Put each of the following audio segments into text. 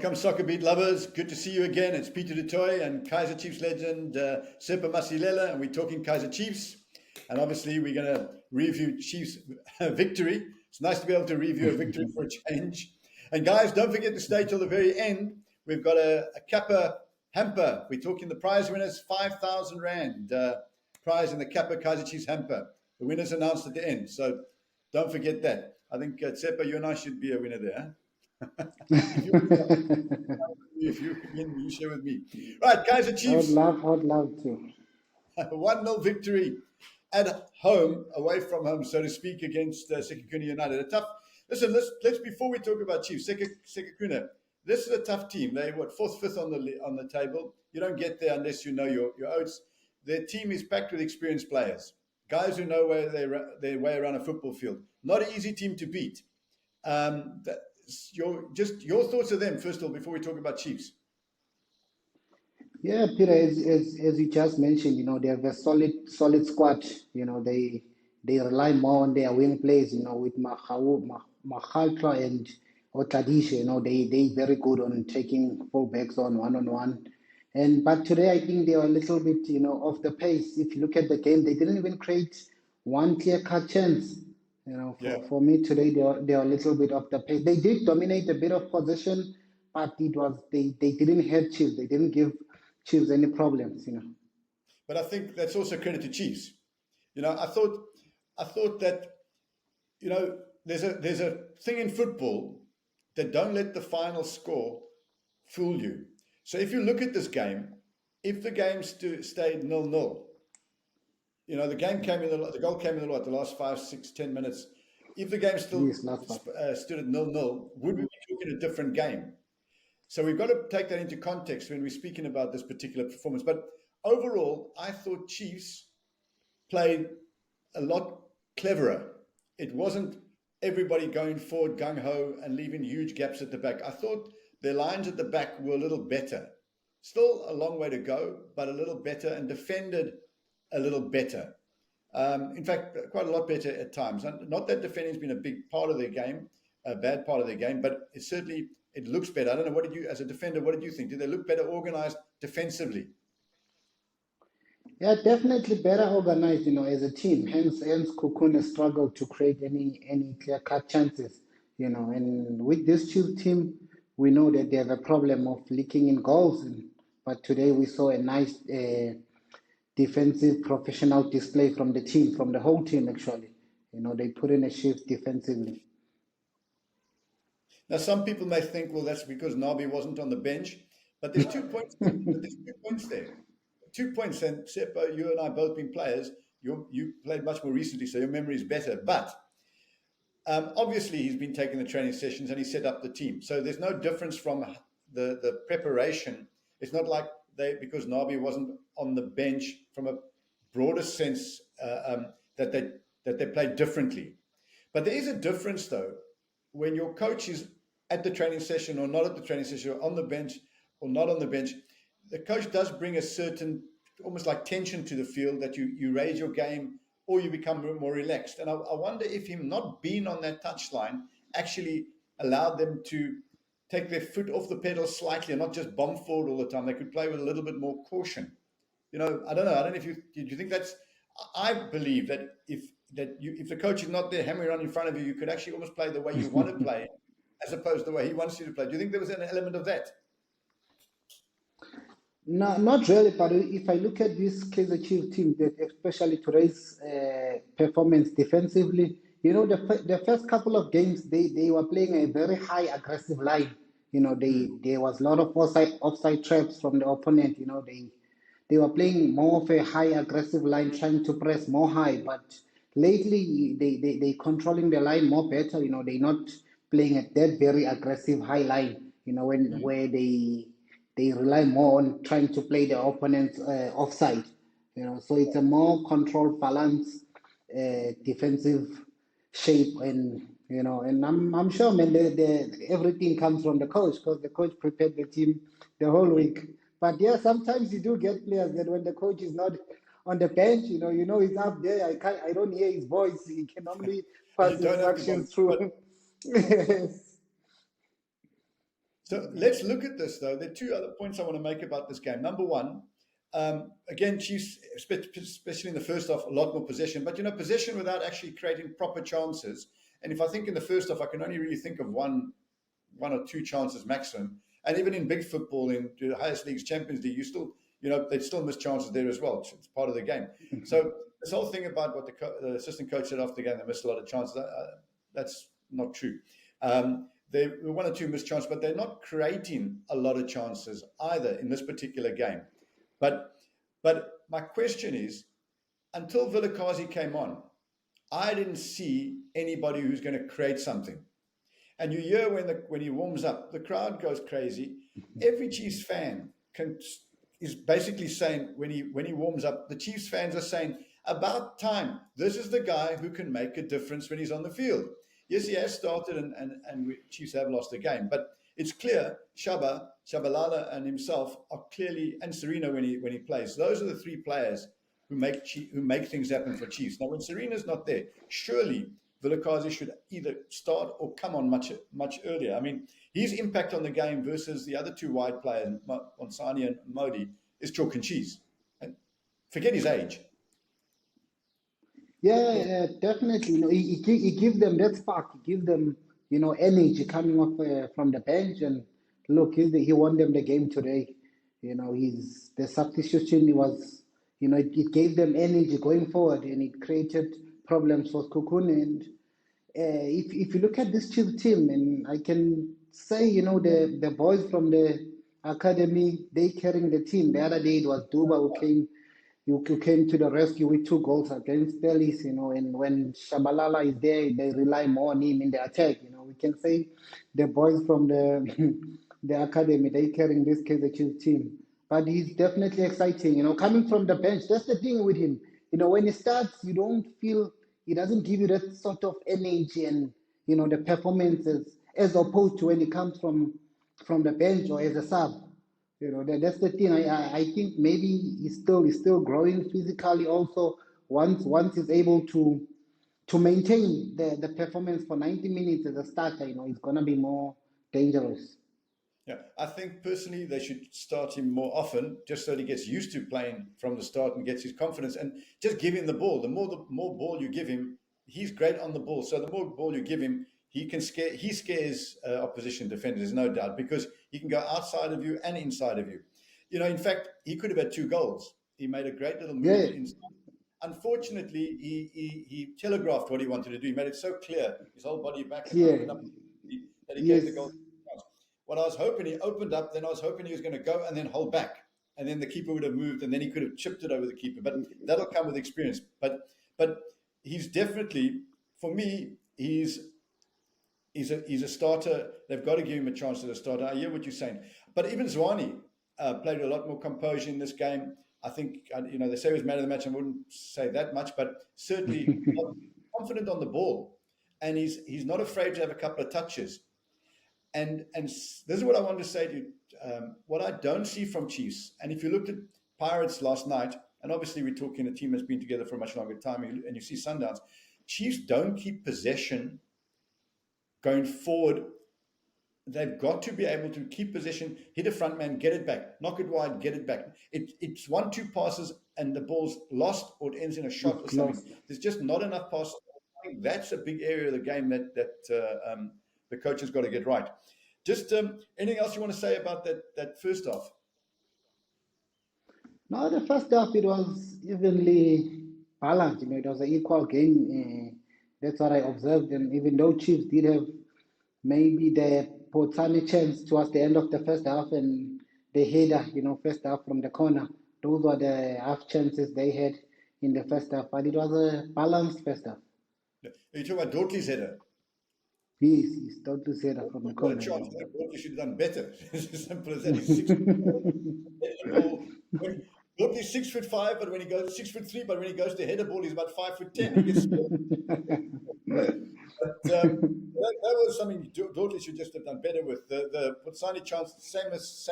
Welcome, SoccerBeat lovers. Good to see you again. It's Peter du Toit and Kaizer Chiefs legend Tsepo Masilela, and we're talking Kaizer Chiefs. And obviously, we're going to review Chiefs' victory. It's nice to be able to review a victory for a change. And guys, don't forget to stay till the very end. We've got a Kappa hamper. We're talking the prize winners, 5,000 Rand prize in the Kappa Kaizer Chiefs hamper. The winners announced at the end. So don't forget that. I think, Tsepo, you and I should be a winner there. if you win, you share with me. Right, Kaizer Chiefs. I would love to. 1-0 victory at home, away from home, so to speak, against Sekhukhune United. A tough. Listen, let's before we talk about Chiefs, Sekhukhune. This is a tough team. They fourth, fifth on the table. You don't get there unless you know your oats. Their team is packed with experienced players, guys who know their way around a football field. Not an easy team to beat. Your thoughts of them first of all before we talk about Chiefs. Yeah, Peter, as you just mentioned, they have a solid squad. They rely more on their wing plays. With Mahaltra and Otadisha, they very good on taking fullbacks on one-on-one. But today I think they are a little bit off the pace. If you look at the game, they didn't even create one clear-cut chance. For me today, they are a little bit off the pace. They did dominate a bit of possession, but they didn't hurt Chiefs. They didn't give Chiefs any problems. But I think that's also credit to Chiefs. I thought that there's a thing in football that don't let the final score fool you. So if you look at this game, if the game stayed 0-0. The game came in the goal came in the last 5, 6, 10 minutes. If the game still stood at 0-0, would we be talking a different game? So we've got to take that into context when we're speaking about this particular performance. But overall, I thought Chiefs played a lot cleverer. It wasn't everybody going forward gung-ho and leaving huge gaps at the back. I thought their lines at the back were a little better. Still a long way to go, but a little better, and defended a little better. In fact, quite a lot better at times. Not that defending's been a big part of their game, a bad part of their game, but it looks better. I don't know, as a defender, what did you think? Did they look better organized defensively? Yeah, definitely better organized, as a team. Hence Sekhukhune struggled to create any clear-cut chances, And with this Chiefs team, we know that they have a problem of leaking in goals. But today we saw a nice defensive professional display from the whole team actually. They put in a shift defensively. Now, some people may think, well, that's because Nabi wasn't on the bench, but there's 2 points. There's 2 points there. 2 points, and Tsepo, you and I both been players. You played much more recently, so your memory is better. But obviously, he's been taking the training sessions and he set up the team. So there's no difference from the preparation. It's not like because Nabi wasn't on the bench from a broader sense that they played differently. But there is a difference, though, when your coach is at the training session or not at the training session, or on the bench or not on the bench. The coach does bring a certain, almost like tension to the field, that you raise your game or you become more relaxed. And I wonder if him not being on that touchline actually allowed them to take their foot off the pedal slightly and not just bomb forward all the time. They could play with a little bit more caution. I don't know. I don't know if you think that's. I believe that if the coach is not there hammering on in front of you, you could actually almost play the way you want to play, as opposed to the way he wants you to play. Do you think there was an element of that? No, not really. But if I look at this Kaizer Chiefs team, especially today's performance defensively, the first couple of games they were playing a very high aggressive line. There was a lot of offside traps from the opponent. They were playing more of a high aggressive line, trying to press more high. But lately they controlling the line more better. They're not playing at that very aggressive high line. Where they rely more on trying to play the opponent's offside. So it's a more controlled, balanced defensive shape, and I'm sure, man, everything comes from the coach, because the coach prepared the team the whole week. But yeah, sometimes you do get players that when the coach is not on the bench, he's up there. I don't hear his voice. He can only pass instructions through. So let's look at this, though. There are two other points I want to make about this game. Number one, again, Chiefs, especially in the first half, a lot more possession. But, possession without actually creating proper chances. And if I think in the first half, I can only really think of one or two chances maximum. And even in big football, in the highest leagues, Champions League, you still, they'd still miss chances there as well. It's part of the game. So this whole thing about what the assistant coach said after the game, they missed a lot of chances, that's not true. There were one or two missed chances, but they're not creating a lot of chances either in this particular game. But my question is, until Vilakazi came on, I didn't see anybody who's going to create something. And you hear when he warms up, the crowd goes crazy. Every Chiefs fan is basically saying when he warms up, the Chiefs fans are saying, about time. This is the guy who can make a difference when he's on the field. Yes, he has started, and Chiefs have lost the game, but it's clear Shabalala and himself are clearly, and Serena when he plays. Those are the three players who make things happen for Chiefs. Now, when Serena's not there, surely Vilakazi should either start or come on much earlier. I mean, his impact on the game versus the other two wide players, Monsani and Modi, is chalk and cheese. And forget his age. Yeah, definitely. He gives them that spark. He gives them, energy coming off from the bench. And look, he won them the game today. The substitution was, it gave them energy going forward, and it created problems for Sekhukhune. And if you look at this Chiefs team, and I can say, the boys from the academy, they carrying the team. The other day it was Duba who came to the rescue with 2 goals against Delhi, and when Shabalala is there, they rely more on him in the attack. We can say the boys from the the academy, they carrying this Kaizer Chiefs team. But he's definitely exciting, coming from the bench. That's the thing with him. When he starts, you don't feel, he doesn't give you that sort of energy and, the performances as opposed to when he comes from the bench or as a sub. That's the thing. I think maybe he's still growing physically. Also, once he's able to maintain the performance for 90 minutes as a starter, it's gonna be more dangerous. Yeah, I think personally they should start him more often, just so that he gets used to playing from the start and gets his confidence. And just give him the ball. The more ball you give him, he's great on the ball. So the more ball you give him, he scares opposition defenders, no doubt, because he can go outside of you and inside of you. In fact, he could have had 2 goals. He made a great little move inside. Unfortunately, he telegraphed what he wanted to do. He made it so clear, his whole body back and opened up, that he gave the goal. What I was hoping, he opened up, then I was hoping he was going to go and then hold back. And then the keeper would have moved, and then he could have chipped it over the keeper. But that'll come with experience. But he's definitely, for me, he's a starter. They've got to give him a chance as a starter. I hear what you're saying. But even Zwane played a lot more composure in this game. I think, they say he was man of the match. I wouldn't say that much, but certainly confident on the ball. And he's not afraid to have a couple of touches. And this is what I want to say to you. What I don't see from Chiefs, and if you looked at Pirates last night, and obviously we're talking a team that's been together for a much longer time, and you see Sundowns, Chiefs don't keep possession going forward. They've got to be able to keep possession, hit a front man, get it back, knock it wide, get it back. It's 1-2 passes and the ball's lost or it ends in a shot or something. There's just not enough passes. I think that's a big area of the game that the coach has got to get right. Just anything else you want to say about that first half? No, the first half, it was evenly balanced. It was an equal game. That's what I observed. And even though Chiefs did have maybe the Potsani chance towards the end of the first half and the header, first half from the corner, those were the half chances they had in the first half. But it was a balanced first half. Are you talking about Dortley's header? He's totally header from the corner. Dortley should have done better. It's as simple as that. Dortley's 6'5", but when he goes 6'3", but when he goes to header ball, he's about 5'10". He gets But that was something Dortley should just have done better with. The Potsani chance, same as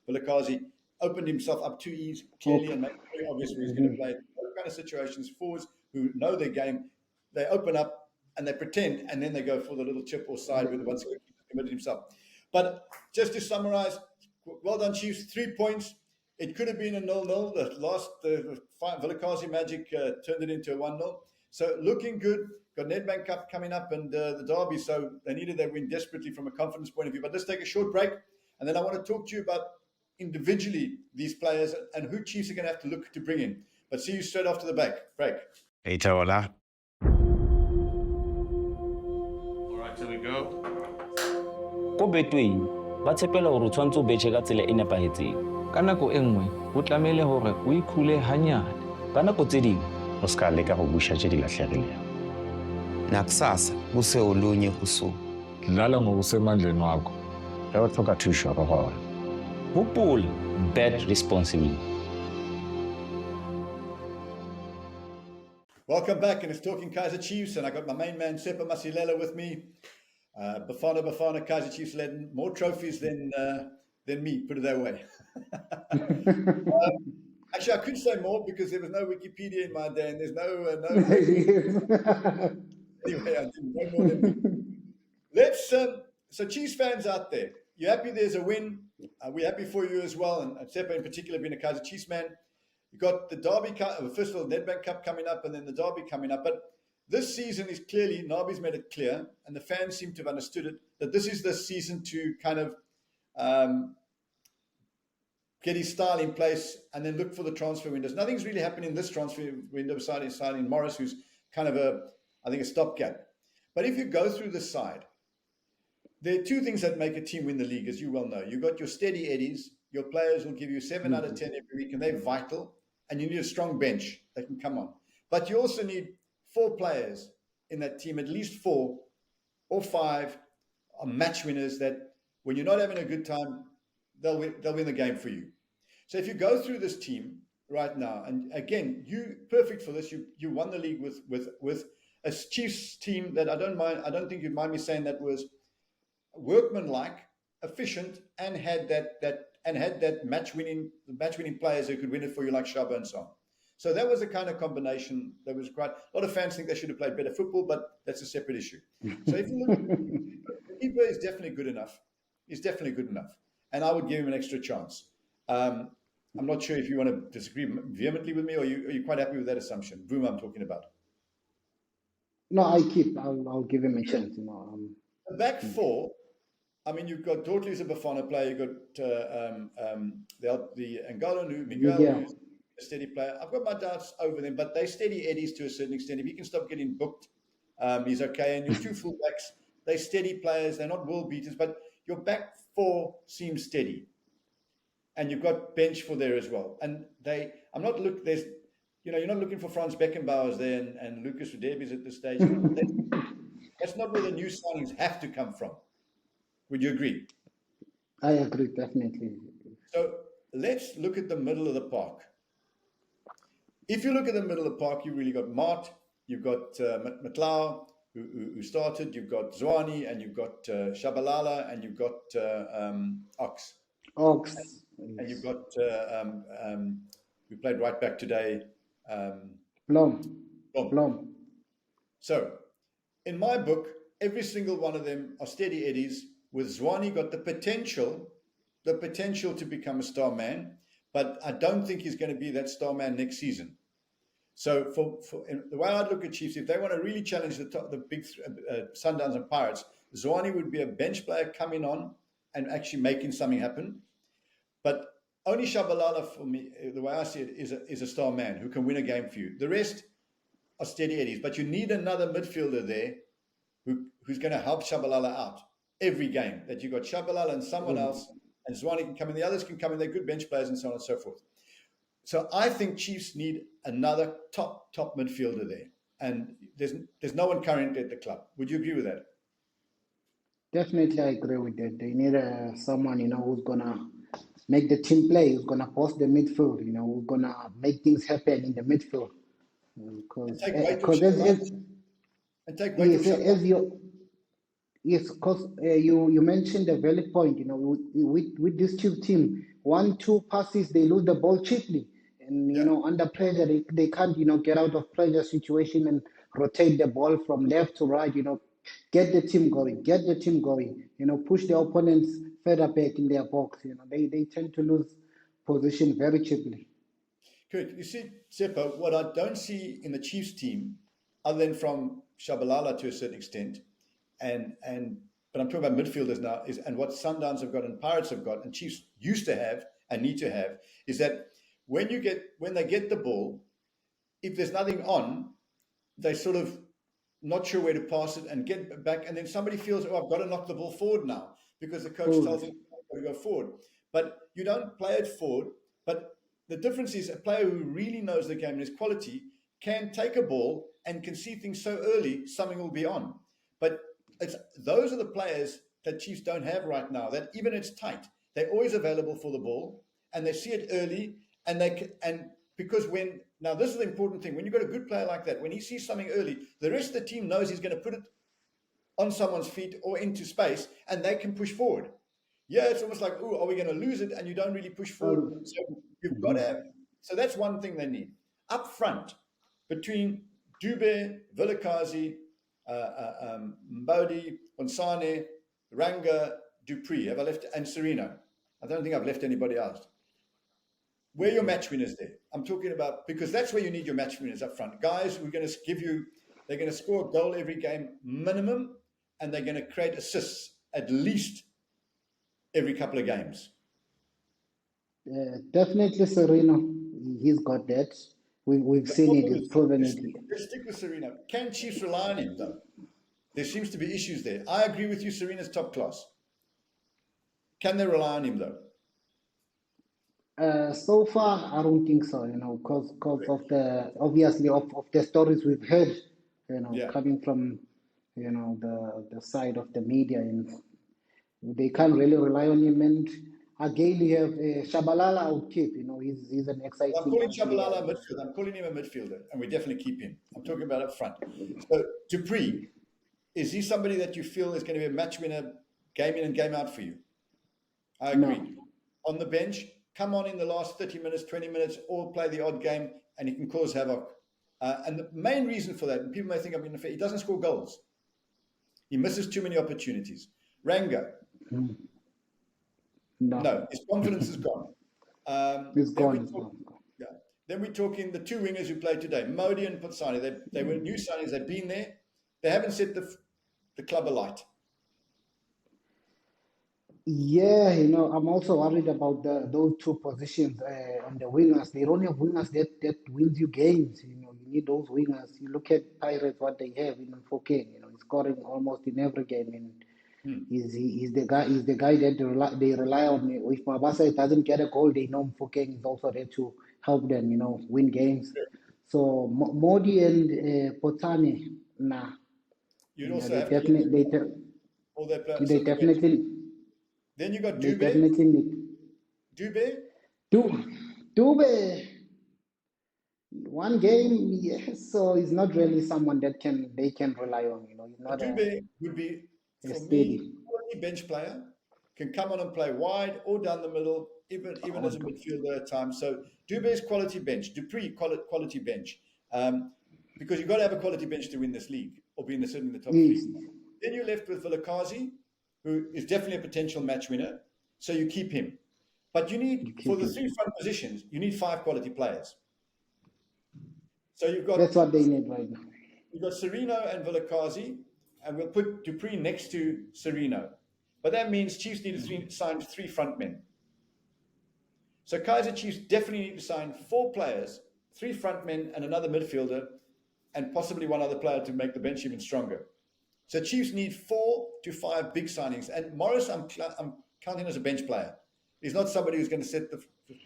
Vilakazi, opened himself up too easy, clearly, and made it very obvious where he's going to play. Those kind of situations, forwards who know their game, they open up and they pretend, and then they go for the little chip or side with once committed himself. But just to summarize, well done, Chiefs. 3 points. It could have been a 0-0. The last Vilakazi magic turned it into a 1-0. So looking good. Got Nedbank Cup coming up and the Derby. So they needed that win desperately from a confidence point of view. But let's take a short break. And then I want to talk to you about individually these players and who Chiefs are going to have to look to bring in. But see you straight after the break. All right, here we go. Ko Betway ba tshepela hore o tshwantse o betjhe ka tsela e nepahetseng. Ka nako e nngwe ho tlamehile hore o ikhule hanyane. Ka nako tse ding o ska leka go busha tše di lahlegilego. Nakusasa kuse olunye usuku. Dlala ngokusemandleni wakho. Ge o tlhoka thušo go gona. hopola, bet responsibly. Welcome back, and it's Talking Kaizer Chiefs, and I got my main man, Tsepo Masilela, with me. Bafana, Kaizer Chiefs led more trophies than me, put it that way. Actually, I could say more because there was no Wikipedia in my day, and there's no anyway, I didn't know more than me. Let's, so Chiefs fans out there, you happy there's a win? We're happy for you as well, and Tsepo in particular being a Kaizer Chiefs man. You got the Derby Cup, first of all, Nedbank Cup coming up, and then the Derby coming up. But this season is clearly, Nabi's made it clear, and the fans seem to have understood it, that this is the season to kind of get his style in place and then look for the transfer windows. Nothing's really happening in this transfer window besides signing Morris, who's kind of a stopgap. But if you go through the side, there are two things that make a team win the league, as you well know. You've got your steady eddies. Your players will give you 7 out of 10 every week, and they're vital. And you need a strong bench that can come on. But you also need 4 players in that team, at least 4 or 5 are match winners that when you're not having a good time, they'll win the game for you. So if you go through this team right now, and again, you perfect for this. You won the league with a Chiefs team that I don't think you'd mind me saying that was workmanlike, efficient, and had that match winning players who could win it for you, like Shaba and so on. So that was a kind of combination that was great. A lot of fans think they should have played better football, but that's a separate issue. So if you look, the keeper is definitely good enough. He's definitely good enough, and I would give him an extra chance. I'm not sure if you want to disagree vehemently with me, or are you quite happy with that assumption? Bvuma, I'm talking about. No, I'll give him a chance. The back 4. I mean, you've got Dortley's a Bafana player. You've got the Angolan, Miguel, who's a steady player. I've got my doubts over them, but they're steady eddies to a certain extent. If he can stop getting booked, he's okay. And your 2 fullbacks, they're steady players. They're not world beaters, but your back 4 seems steady. And you've got bench for there as well. And you're not looking for Franz Beckenbauer's there and Lucas Rudebi's at this stage. That's not where the new signings have to come from. Would you agree? I agree, definitely. So let's look at the middle of the park. If you look at the middle of the park, you really got Mart, you've got Matlau, who started, you've got Zwane, and you've got Shabalala, and you've got Ox. And you've got, who played right back today. Blom. So, in my book, every single one of them are steady eddies, with Zwane got the potential to become a star man, but I don't think he's going to be that star man next season. So for the way I look at Chiefs, if they want to really challenge the big Sundowns and Pirates, Zwane would be a bench player coming on and actually making something happen. But only Shabalala, for me, the way I see it, is a star man who can win a game for you. The rest are steady eddies, but you need another midfielder there who's going to help Shabalala out every game. That you got Shabalala and someone else, and Zwane can come in, the others can come in, they're good bench players and so on and so forth. So I think Chiefs need another top midfielder there, and there's no one currently at the club. Would you agree with that? Definitely, I agree with that. They need someone who's gonna make the team play, who's gonna post the midfield, who's gonna make things happen in the midfield. Because you mentioned a valid point. With this Chiefs team, 1-2 passes, they lose the ball cheaply. And, under pressure, they can't, get out of pressure situation and rotate the ball from left to right, Get the team going. Get the team going. Push the opponents further back in their box. They tend to lose position very cheaply. Correct. You see, Tsepo, what I don't see in the Chiefs team, other than from Shabalala to a certain extent, but I'm talking about midfielders now, and what Sundowns have got and Pirates have got, and Chiefs used to have and need to have, is that when they get the ball, if there's nothing on, they sort of not sure where to pass it and get back, and then somebody feels, I've got to knock the ball forward now because the coach tells them to go forward. But you don't play it forward. But the difference is a player who really knows the game and is quality can take a ball and can see things so early, something will be on. But those are the players that Chiefs don't have right now, that even it's tight, they're always available for the ball and they see it early, because now this is the important thing, when you've got a good player like that, when he sees something early, the rest of the team knows he's going to put it on someone's feet or into space and they can push forward. Yeah, it's almost like, are we going to lose it? And you don't really push forward. So you've got to have, so that's one thing they need. Up front, between Dube, Vilakazi, Mbodi, Onsane, Ranga, Dupree, have I left, and Sereno. I don't think I've left anybody else. Where are your match winners there? I'm talking about, because that's where you need your match winners up front. Guys who are going to they're going to score a goal every game minimum, and they're going to create assists at least every couple of games. Definitely Sereno. He's got that. We've seen it. He's proven it. Let's stick with Sereno. Can Chiefs rely on him, though? There seems to be issues there. I agree with you. Serena's top class. Can they rely on him, though? So far, I don't think so. Because of the stories we've heard. Coming from the side of the media, and they can't really rely on him. And again, you have Shabalala out keep. He's an exciting. I'm calling Shabalala a midfielder. I'm calling him a midfielder, and we definitely keep him. I'm talking about up front. So Dupree, is he somebody that you feel is going to be a match winner, game in and game out for you? I agree. No. On the bench, come on in the last 30 minutes, 20 minutes, or play the odd game, and he can cause havoc. And the main reason for that, and people may think I'm being unfair, he doesn't score goals. He misses too many opportunities. Ranga. No, his confidence is gone. It's gone. Then we're talking the two wingers who played today, Modi and Potsani. They were new signings. They've been there. They haven't set the club alight. Yeah, I'm also worried about those two positions on the wingers. They don't have wingers that wins you games. You need those wingers. You look at Pirates, what they have in Mfundo. He's scoring almost in every game, and he's the guy. He's the guy that they rely on. If Mabasa doesn't get a goal, they know Mfundo is also there to help them. Win games. So Modi and Potani, nah. You'd also have definitely. All their players. They definitely. Then you got They Dube. definitely need. Dube. One game, yes. So he's not really someone that they can rely on. He's not. Dube would be, for me, a bench player, can come on and play wide or down the middle, even as a midfielder at times. So Dube is quality bench. Dupree quality bench, because you've got to have a quality bench to win this league or be certainly in the top three. Then you're left with Vilakazi, who is definitely a potential match winner. So you keep him. But you need, for the three front positions, you need 5 quality players. So you've got... That's what they need right now. You've got Sereno and Vilakazi, and we'll put Dupree next to Sereno. But that means Chiefs need to sign 3 front men. So Kaizer Chiefs definitely need to sign 4 players, 3 front men and another midfielder, and possibly one other player to make the bench even stronger. So Chiefs need 4 to 5 big signings. And Morris, I'm counting as a bench player. He's not somebody who's going to set the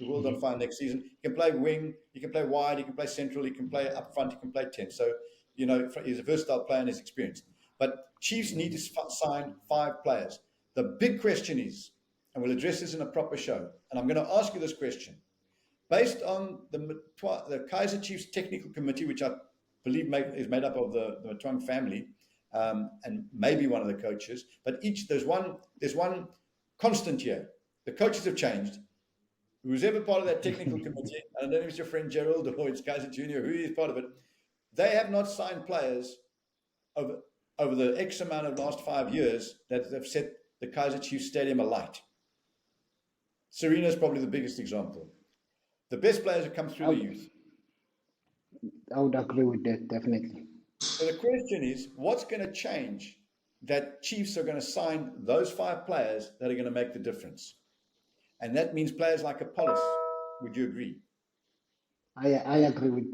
world on fire next season. He can play wing, he can play wide, he can play central, he can play up front, he can play 10. So, he's a versatile player and is experienced. But Chiefs need to sign 5 players. The big question is, and we'll address this in a proper show, and I'm going to ask you this question. Based on the Kaizer Chiefs Technical Committee, which I believe is made up of the Matwang family, and maybe one of the coaches, but there's one constant here. The coaches have changed. Who's ever part of that technical committee, and I don't know if it's your friend Gerald or it's Kaizer Jr., who is part of it, they have not signed players of over the X amount of last 5 years that have set the Kaizer Chiefs Stadium alight. Serena's probably the biggest example. The best players have come through the youth. I would agree with that, definitely. So the question is, what's going to change that Chiefs are going to sign those 5 players that are going to make the difference? And that means players like Apollos. Would you agree? I agree with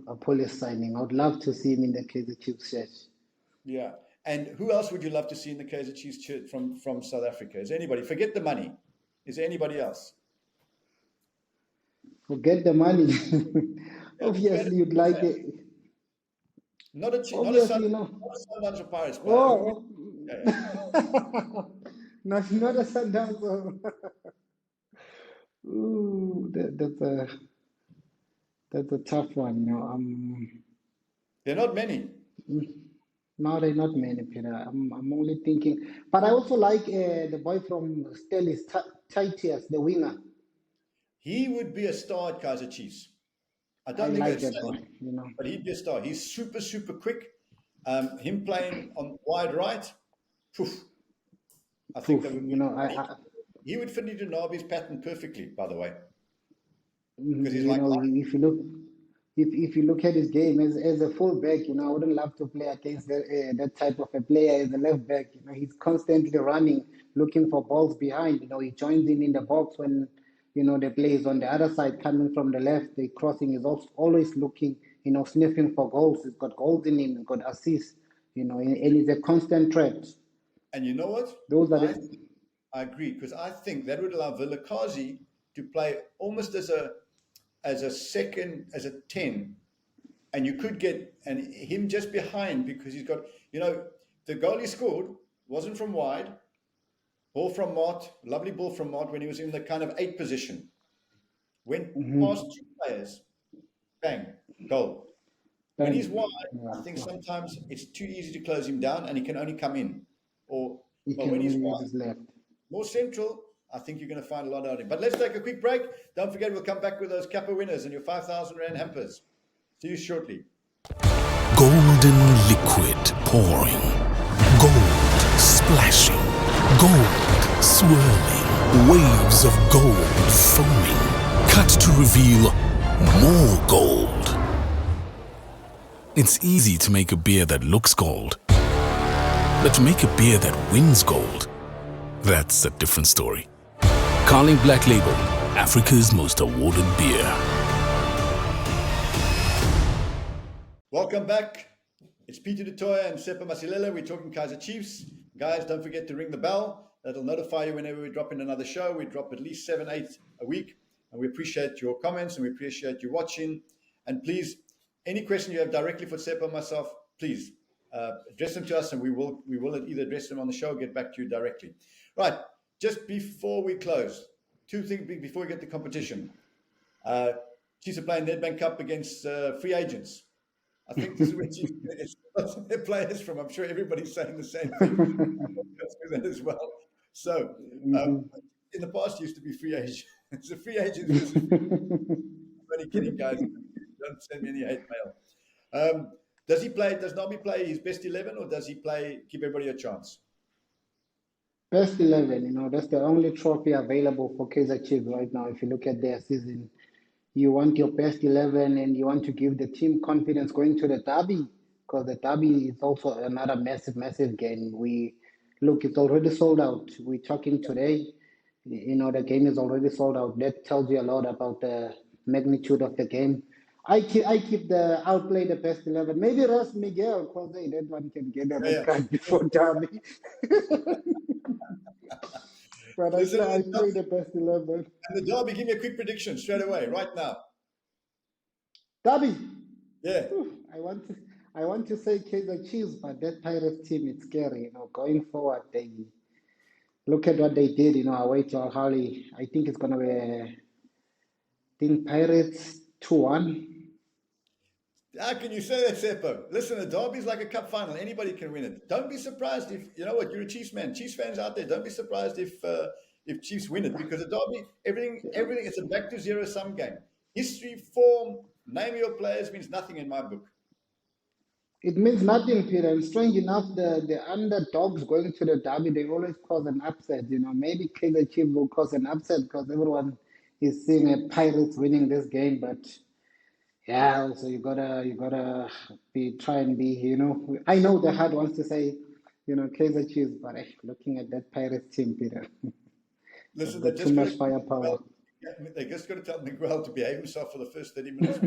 Apollos signing. I would love to see him in the Kaizer Chiefs shirt. Yeah. And who else would you love to see in the Kaizer Chiefs shirt from South Africa? Is there anybody? Forget the money. Is there anybody else? Forget the money. Obviously, you'd like it. Not a Obviously, Sundowns or Pirates player. Oh, Yeah. not a Sundowns. Ooh, that's a tough one. There are not many. No, they're not many, Peter. I'm only thinking, but I also like the boy from Stellis, Toit, the winger. He would be a star at Kaizer Chiefs. I I don't think like they've that boy. signed, but he'd be a star. He's super, super quick. Him playing on wide right, poof. I think that would be, he would fit into Nabi's pattern perfectly, by the way. Because he's like, if you look at his game as a fullback, I wouldn't love to play against that type of a player as a left back. He's constantly running, looking for balls behind. He joins in the box when the play is on the other side, coming from the left. The crossing is also always looking, sniffing for goals. He's got goals in him. He's got assists. And he's a constant threat. and you know what? I agree, because I think that would allow Vilakazi to play almost as a second, as a 10, and you could get him just behind, because he's got, the goal he scored wasn't from wide, ball from Mott, lovely ball from Mott when he was in the kind of 8 position. Went past 2 players, bang, goal. When he's wide, I think sometimes it's too easy to close him down and he can only come in. But when he's wide, more central, I think you're going to find a lot out of him. But let's take a quick break. Don't forget, we'll come back with those Kappa winners and your 5,000 Rand hampers. See you shortly. Golden liquid pouring, gold splashing, gold swirling, waves of gold foaming, cut to reveal more gold. It's easy to make a beer that looks gold, but to make a beer that wins gold, that's a different story. Carling Black Label, Africa's most awarded beer. Welcome back. It's Peter du Toit and Tsepo Masilela. We're talking Kaizer Chiefs. Guys, don't forget to ring the bell. That'll notify you whenever we drop in another show. We drop at least 7, 8 a week. And we appreciate your comments and we appreciate you watching. And please, any question you have directly for Tsepo and myself, please address them to us, and we will either address them on the show or get back to you directly. Right, just before we close, 2 things before we get to competition. Chiefs are playing Nedbank Cup against free agents. I think this is where Chiefs get their players from. I'm sure everybody's saying the same thing. Go through that as well. So, in the past, used to be free agents. It's a free agent. I'm only kidding, guys. Don't send me any hate mail. Does Nabi play his best 11, or does he give everybody a chance? Best 11, that's the only trophy available for Kaizer Chiefs right now. If you look at their season, you want your best 11 and you want to give the team confidence going to the derby, because the derby is also another massive, massive game. It's already sold out. We're talking today, the game is already sold out. That tells you a lot about the magnitude of the game. I'll play the best 11. Maybe Ras Miguel, because that one can get a red card before derby. But I play the best 11. And the derby, give me a quick prediction straight away, right now. Derby. Yeah. I want to say Kaizer Chiefs, but that Pirates team is scary. Going forward, they look at what they did. Away to Al Ahly. I think it's gonna be. Pirates 2-1. How can you say that, Tsepo? Listen, the derby's like a cup final. Anybody can win it. Don't be surprised if, you're a Chiefs man. Chiefs fans out there, don't be surprised if Chiefs win it, because the derby, everything, it's a back to zero-sum game. History, form, name your players means nothing in my book. It means nothing, Peter. And strange enough, the underdogs going to the derby, they always cause an upset. Maybe Kaizer Chiefs will cause an upset because everyone is seeing a Pirates winning this game. But yeah, also you gotta try and be. I know the heart wants to say, Kaizer Chiefs, but looking at that Pirates team, Peter, Listen, they've got too much firepower. Well, they just got to tell Miguel to behave himself for the first 30 minutes.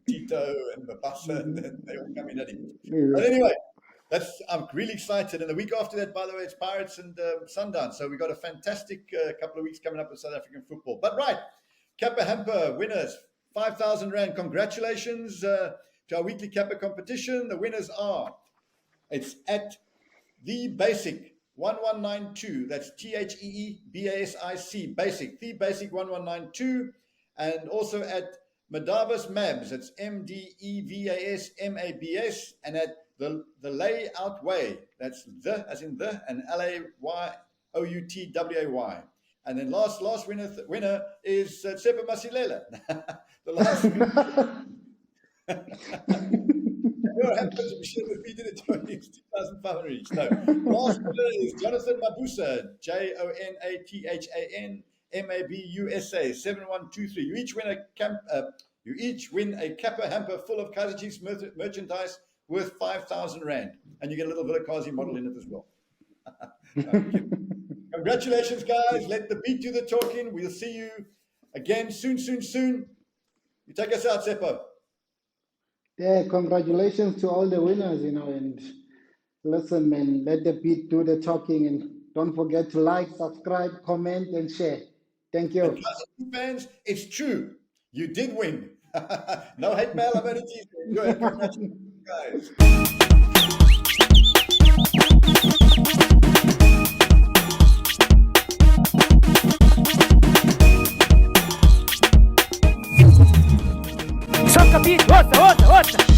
Tito and Babasa, and they all come in at him. But anyway, I'm really excited. And the week after that, by the way, it's Pirates and Sundowns. So we've got a fantastic couple of weeks coming up with South African football. But right, Kappa Hamper winners, 5,000 Rand. Congratulations to our weekly Kappa competition. The winners are, it's at The Basic 1192. That's TheeBasic, Basic. The Basic 1192. And also at Madavas Mabs, it's MDEVAS MABS, and at the Layout Way, that's the as in the and LAYOUTWAY. And then last winner is Tsepo Masilela. The last winner. What happens if Michelle defeated it 2,500 each? No. Last winner is Jonathan Mabusa, JONATHAN MABUSA 7123. You each win a Kappa hamper full of Kaizer Chiefs merchandise worth 5,000 Rand, and you get a little Vilakazi model in it as well. Congratulations, guys! Let the beat do the talking. We'll see you again soon. You take us out, Tsepo. Yeah, congratulations to all the winners, and listen, man, let the beat do the talking, and don't forget to like, subscribe, comment, and share. Thank you. And fans, it's true. You did win. No hate mail, I'm only teasing. Go ahead, congratulations, guys. SoccerBeat, ouça!